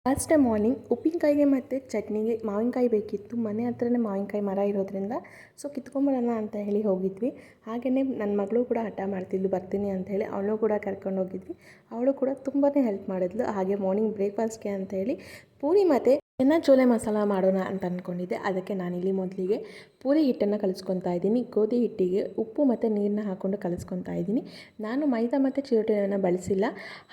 Last day morning ಉಪ್ಪಿನಕಾಯಿಗೆ ಮತ್ತು ಚಟ್ನಿಗೆ ಮಾವಿನಕಾಯಿ ಬೇಕಿತ್ತು. ಮನೆ ಹತ್ರನೇ ಮಾವಿನಕಾಯಿ ಮರ ಇರೋದ್ರಿಂದ ಕಿತ್ಕೊಂಬರೋಣ ಅಂತ ಹೇಳಿ ಹೋಗಿದ್ವಿ. ಹಾಗೆಯೇ ನನ್ನ ಮಗಳು ಕೂಡ ಹಠ ಮಾಡ್ತಿದ್ಲು ಬರ್ತೀನಿ ಅಂತ ಹೇಳಿ. ಅವಳು ಕೂಡ ಕರ್ಕೊಂಡು ಹೋಗಿದ್ವಿ. ಅವಳು ಕೂಡ ತುಂಬಾ ಹೆಲ್ಪ್ ಮಾಡಿದ್ಲು. ಹಾಗೆ ಮಾರ್ನಿಂಗ್ ಬ್ರೇಕ್ಫಾಸ್ಟ್ಗೆ ಅಂತ ಹೇಳಿ ಪೂರಿ ಮತ್ತು ಚೆನ್ನ ಚೋಲೆ ಮಸಾಲ ಮಾಡೋಣ ಅಂತ ಅಂದ್ಕೊಂಡಿದ್ದೆ. ಅದಕ್ಕೆ ನಾನಿಲ್ಲಿ ಮೊದಲಿಗೆ ಪೂರಿ ಹಿಟ್ಟನ್ನು ಕಲಿಸ್ಕೊತಾ ಇದ್ದೀನಿ. ಗೋಧಿ ಹಿಟ್ಟಿಗೆ ಉಪ್ಪು ಮತ್ತು ನೀರನ್ನ ಹಾಕ್ಕೊಂಡು ಕಲಿಸ್ಕೊತಾ ಇದ್ದೀನಿ. ನಾನು ಮೈದಾ ಮತ್ತು ಚಿರೋಟಿಯನ್ನು ಬಳಸಿಲ್ಲ.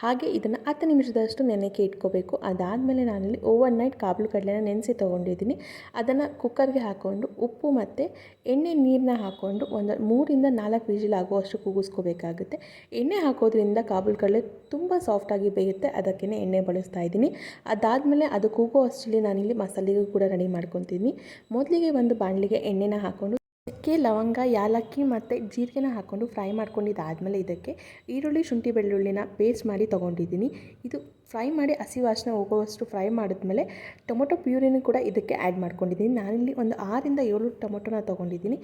ಹಾಗೆ ಇದನ್ನು 10 ನಿಮಿಷದಷ್ಟು ನೆನೆಗೆ ಇಟ್ಕೋಬೇಕು. ಅದಾದಮೇಲೆ ನಾನಿಲ್ಲಿ ಓವರ್ ನೈಟ್ ಕಾಬೂಲ್ ಕಡಲೆನ ನೆನೆಸಿ ತೊಗೊಂಡಿದ್ದೀನಿ. ಅದನ್ನು ಕುಕ್ಕರ್ಗೆ ಹಾಕ್ಕೊಂಡು ಉಪ್ಪು ಮತ್ತು ಎಣ್ಣೆ ನೀರನ್ನ ಹಾಕ್ಕೊಂಡು ಒಂದು 3 ರಿಂದ 4 ವಿಜಿಲ್ ಆಗುವಷ್ಟು ಕೂಗಿಸ್ಕೋಬೇಕಾಗುತ್ತೆ. ಎಣ್ಣೆ ಹಾಕೋದ್ರಿಂದ ಕಾಬೂಲ್ ಕಡಲೆ ತುಂಬ ಸಾಫ್ಟಾಗಿ ಬೇಯುತ್ತೆ. ಅದಕ್ಕೇ ಎಣ್ಣೆ ಬಳಸ್ತಾ ಇದ್ದೀನಿ. ಅದಾದಮೇಲೆ ಅದು ಕೂಗೋ ಅಷ್ಟರಲ್ಲಿ ನಾನಿಲ್ಲಿ ಮಸಾಲೆಗೂ ಕೂಡ ರೆಡಿ ಮಾಡ್ಕೊತೀನಿ. ಮೊದಲಿಗೆ ಒಂದು ಬಾಣಲಿಗೆ ಎಣ್ಣೆನ ಹಾಕ್ಕೊಂಡು ಚಕ್ಕೆ, ಲವಂಗ, ಯಾಲಕ್ಕಿ ಮತ್ತು ಜೀರಿಗೆನ ಹಾಕ್ಕೊಂಡು ಫ್ರೈ ಮಾಡ್ಕೊಂಡಿದ್ದಾದಮೇಲೆ ಇದಕ್ಕೆ ಈರುಳ್ಳಿ, ಶುಂಠಿ, ಬೆಳ್ಳುಳ್ಳಿನ ಪೇಸ್ಟ್ ಮಾಡಿ ತೊಗೊಂಡಿದ್ದೀನಿ. ಇದು ಫ್ರೈ ಮಾಡಿ ಹಸಿ ವಾಸನೆ ಹೋಗುವಷ್ಟು ಫ್ರೈ ಮಾಡಿದ್ಮೇಲೆ ಟೊಮೊಟೊ ಪ್ಯೂರಿನೂ ಕೂಡ ಇದಕ್ಕೆ ಆ್ಯಡ್ ಮಾಡ್ಕೊಂಡಿದ್ದೀನಿ. ನಾನಿಲ್ಲಿ ಒಂದು 6 ರಿಂದ 7 ಟೊಮೊಟೊನ ತೊಗೊಂಡಿದ್ದೀನಿ.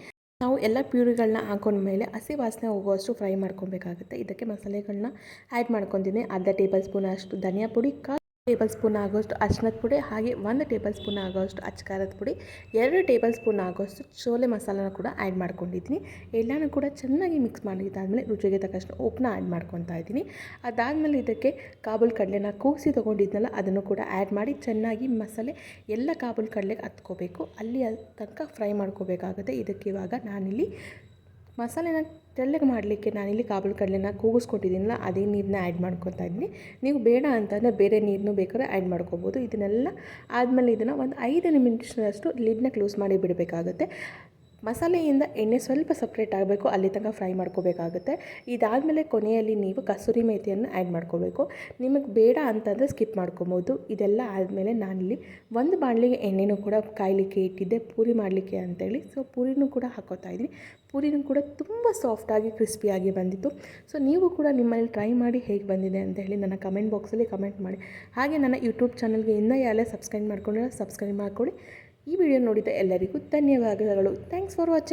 ನಾವು ಎಲ್ಲ ಪ್ಯೂರಿಗಳನ್ನ ಹಾಕೊಂಡ್ಮೇಲೆ ಹಸಿ ವಾಸನೆ ಹೋಗುವಷ್ಟು ಫ್ರೈ ಮಾಡ್ಕೊಬೇಕಾಗುತ್ತೆ. ಇದಕ್ಕೆ ಮಸಾಲೆಗಳನ್ನ ಆ್ಯಡ್ ಮಾಡ್ಕೊತೀನಿ. ಅರ್ಧ ಟೇಬಲ್ ಸ್ಪೂನ್ ಅಷ್ಟು ಧನಿಯಾ ಪುಡಿ, 1/4 ಟೇಬಲ್ ಸ್ಪೂನ್ ಆಗೋಷ್ಟು ಅರಿಶಿಣದ ಪುಡಿ, ಹಾಗೆ 1 ಟೇಬಲ್ ಸ್ಪೂನ್ ಆಗೋಷ್ಟು ಅಚ್ಚಕಾರದ ಪುಡಿ, 2 ಟೇಬಲ್ ಸ್ಪೂನ್ ಆಗೋಷ್ಟು ಚೋಲೆ ಮಸಾಲನ ಕೂಡ ಆ್ಯಡ್ ಮಾಡ್ಕೊಂಡಿದ್ದೀನಿ. ಎಲ್ಲನೂ ಕೂಡ ಚೆನ್ನಾಗಿ ಮಿಕ್ಸ್ ಮಾಡಿದ್ದಾದಮೇಲೆ ರುಚಿಗೆ ತಕ್ಕಷ್ಟು ಉಪ್ಪನ್ನ ಆ್ಯಡ್ ಮಾಡ್ಕೊತಾ ಇದ್ದೀನಿ. ಅದಾದಮೇಲೆ ಇದಕ್ಕೆ ಕಾಬೂಲ್ ಕಡಲೆನ ಕೂಗಿಸಿ ತೊಗೊಂಡಿದ್ನಲ್ಲ ಅದನ್ನು ಕೂಡ ಆ್ಯಡ್ ಮಾಡಿ ಚೆನ್ನಾಗಿ ಮಸಾಲೆ ಎಲ್ಲ ಕಾಬೂಲ್ ಕಡಲೆಗೆ ಹತ್ಕೋಬೇಕು. ಅಲ್ಲಿ ತನಕ ಫ್ರೈ ಮಾಡ್ಕೋಬೇಕಾಗುತ್ತೆ. ಇದಕ್ಕೆ ಇವಾಗ ನಾನಿಲ್ಲಿ ಮಸಾಲೆನ ತೆಳ್ಳಗೆ ಮಾಡಲಿಕ್ಕೆ ನಾನಿಲ್ಲಿ ಕಾಬೂಲ್ ಕಡಲೆನ ಕೂಗಿಸ್ಕೊಟ್ಟಿದ್ದೀನಲ್ಲ ಅದೇ ನೀರನ್ನ ಆ್ಯಡ್ ಮಾಡ್ಕೊತಾ ಇದ್ದೀನಿ. ನೀವು ಬೇಡ ಅಂತಂದರೆ ಬೇರೆ ನೀರನ್ನು ಬೇಕಾದ್ರೆ ಆ್ಯಡ್ ಮಾಡ್ಕೋಬೋದು. ಇದನ್ನೆಲ್ಲ ಆದಮೇಲೆ ಇದನ್ನು ಒಂದು 5 ನಿಮಿಷದಷ್ಟು ಲಿಡ್ನ ಕ್ಲೋಸ್ ಮಾಡಿ ಬಿಡಬೇಕಾಗುತ್ತೆ. ಮಸಾಲೆಯಿಂದ ಎಣ್ಣೆ ಸ್ವಲ್ಪ ಸಪ್ರೇಟ್ ಆಗಬೇಕು, ಅಲ್ಲಿ ತನಕ ಫ್ರೈ ಮಾಡ್ಕೋಬೇಕಾಗುತ್ತೆ. ಇದಾದಮೇಲೆ ಕೊನೆಯಲ್ಲಿ ನೀವು ಕಸೂರಿ ಮೇಥಿಯನ್ನು ಆ್ಯಡ್ ಮಾಡ್ಕೋಬೇಕು. ನಿಮಗೆ ಬೇಡ ಅಂತಂದರೆ ಸ್ಕಿಪ್ ಮಾಡ್ಕೊಬೋದು. ಇದೆಲ್ಲ ಆದಮೇಲೆ ನಾನಿಲ್ಲಿ ಒಂದು ಬಾಣಲಿಗೆ ಎಣ್ಣೆನೂ ಕೂಡ ಕಾಯಲಿಕ್ಕೆ ಇಟ್ಟಿದ್ದೆ ಪೂರಿ ಮಾಡಲಿಕ್ಕೆ ಅಂತೇಳಿ. ಸೊ ಪೂರಿನೂ ಕೂಡ ಹಾಕೋತಾ ಇದ್ದೀನಿ. ಪೂರಿನೂ ಕೂಡ ತುಂಬ ಸಾಫ್ಟಾಗಿ ಕ್ರಿಸ್ಪಿಯಾಗಿ ಬಂದಿತ್ತು. ಸೊ ನೀವು ಕೂಡ ನಿಮ್ಮಲ್ಲಿ ಟ್ರೈ ಮಾಡಿ ಹೇಗೆ ಬಂದಿದೆ ಅಂತ ಹೇಳಿ ನನ್ನ ಕಮೆಂಟ್ ಬಾಕ್ಸಲ್ಲಿ ಕಮೆಂಟ್ ಮಾಡಿ. ಹಾಗೆ ನನ್ನ ಯೂಟ್ಯೂಬ್ ಚಾನಲ್ಗೆ ಇನ್ನೂ ಯಾರೇ ಸಬ್ಸ್ಕ್ರೈಬ್ ಮಾಡ್ಕೊಂಡ್ರೆ ಸಬ್ಸ್ಕ್ರೈಬ್ ಮಾಡಿಕೊಡಿ. ಈ ವಿಡಿಯೋ ನೋಡಿದ ಎಲ್ಲರಿಗೂ ಧನ್ಯವಾದಗಳು. Thanks for watching.